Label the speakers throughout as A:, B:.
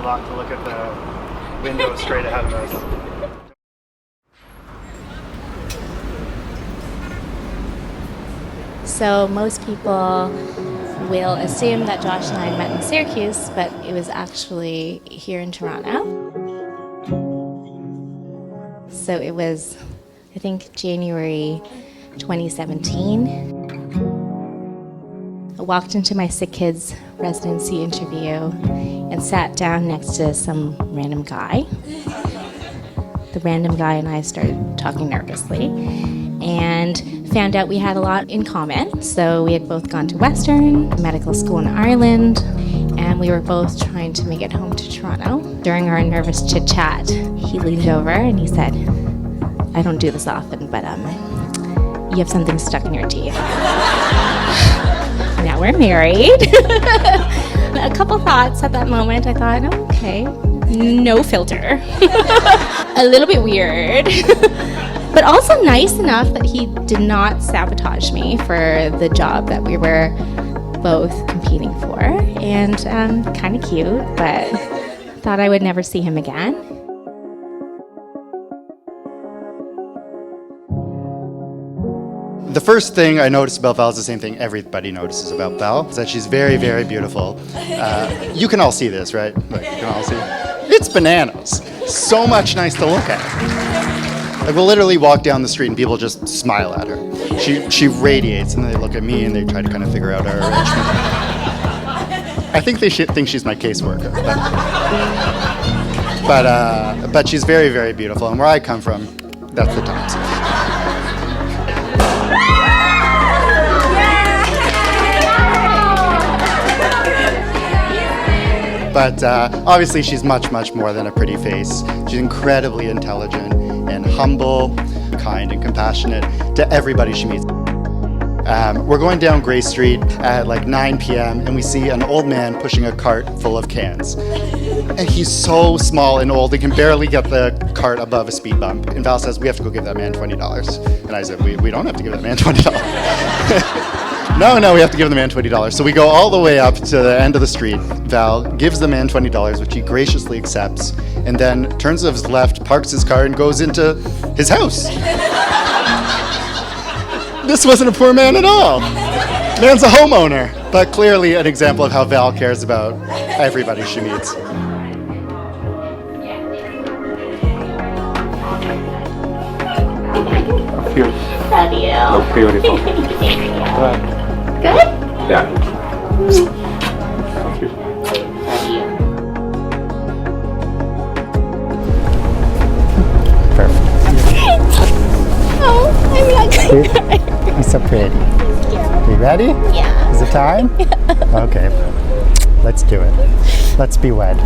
A: lot to look at the window straight ahead of us.
B: So most people will assume that Josh and I met in Syracuse, but it was actually here in Toronto. So it was, I think, January 2017. I walked into my sick kids residency interview and sat down next to some random guy. The random guy and I started talking nervously and found out we had a lot in common. So we had both gone to Western medical school in Ireland, and we were both trying to make it home to Toronto. During our nervous chit-chat, he leaned over and he said, "I don't do this often, but you have something stuck in your teeth." Now we're married. A couple thoughts at that moment. I thought, oh, okay, no filter. A little bit weird. But also nice enough that he did not sabotage me for the job that we were both competing for. And kind of cute, but thought I would never see him again.
A: The first thing I noticed about Val is the same thing everybody notices about Val, is that she's very, very beautiful. You can all see this, right? Like, you can all see. It's bananas. So much nice to look at. Like, we'll literally walk down the street and people just smile at her. She radiates, and they look at me and they try to kind of figure out our arrangement. I think they think she's my caseworker. But she's very, very beautiful, and where I come from, that's the tops. But obviously she's much, much more than a pretty face. She's incredibly intelligent and humble, kind and compassionate to everybody she meets. We're going down Gray Street at like 9 p.m. and we see an old man pushing a cart full of cans. And he's so small and old, he can barely get the cart above a speed bump. And Val says, "We have to go give that man $20. And I said, we don't have to give that man $20. No, we have to give the man $20. So we go all the way up to the end of the street. Val gives the man $20, which he graciously accepts, and then turns to his left, parks his car, and goes into his house. This wasn't a poor man at all. Man's a homeowner, but clearly an example of how Val cares about everybody she meets.
B: Love you.
C: Look beautiful.
B: Good?
C: Yeah.
A: Perfect.
B: Oh, I'm not going to cry.
A: You're so pretty.
B: Thank you.
A: You ready?
B: Yeah.
A: Is it time?
B: Yeah.
A: Okay. Let's do it. Let's be wed.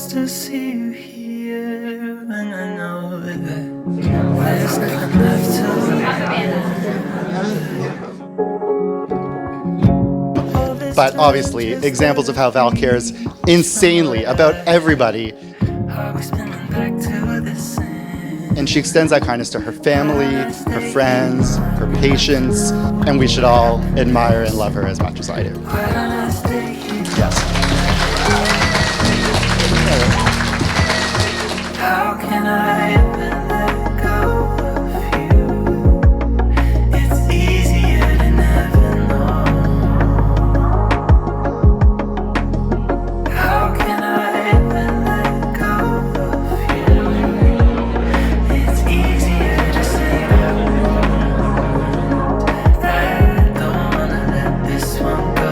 D: To see you here, and I know that there's nothing left to.
A: But obviously, examples of how Val cares insanely about everybody. And she extends that kindness to her family, her friends, her patients, and we should all admire and love her as much as I do. Yes.
D: How can I ever let go of you? It's easier to never know. How can I ever let go of you? It's easier to say that I don't wanna let this one go.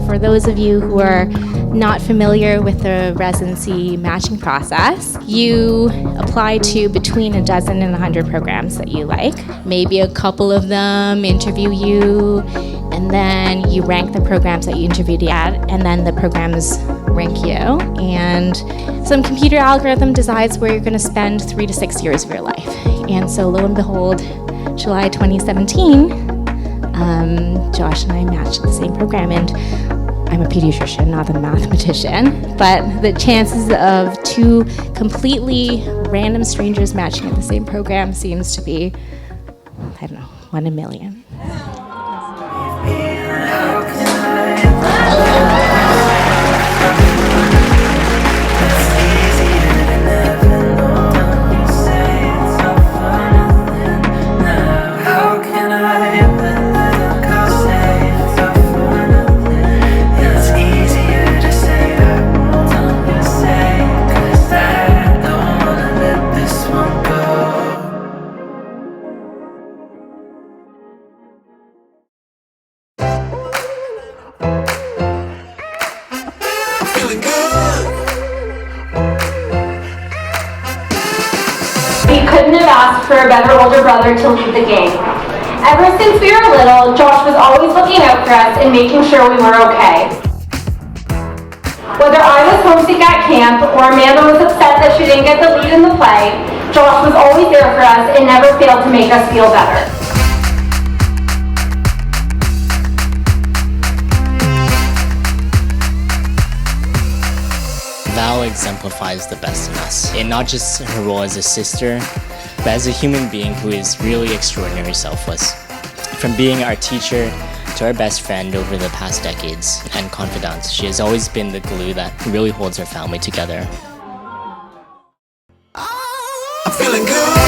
B: For those of you who are not familiar with the residency matching process, you apply to between a dozen and 100 programs that you like. Maybe a couple of them interview you, and then you rank the programs that you interviewed at, and then the programs rank you. And some computer algorithm decides where you're going to spend 3 to 6 years of your life. And so lo and behold, July 2017, Josh and I matched at the same program, and I'm a pediatrician, not a mathematician, but the chances of two completely random strangers matching at the same program seems to be, I don't know, 1 in a million.
C: We couldn't have asked for a better older brother to lead the gang. Ever since we were little, Josh was always looking out for us and making sure we were okay. Whether I was homesick at camp or Amanda was upset that she didn't get the lead in the play, Josh was always there for us and never failed to make us feel better.
E: Val exemplifies the best in us, and not just her role as a sister, but as a human being who is really extraordinarily selfless. From being our teacher to our best friend over the past decades and confidant, she has always been the glue that really holds our family together.
D: I'm feeling good.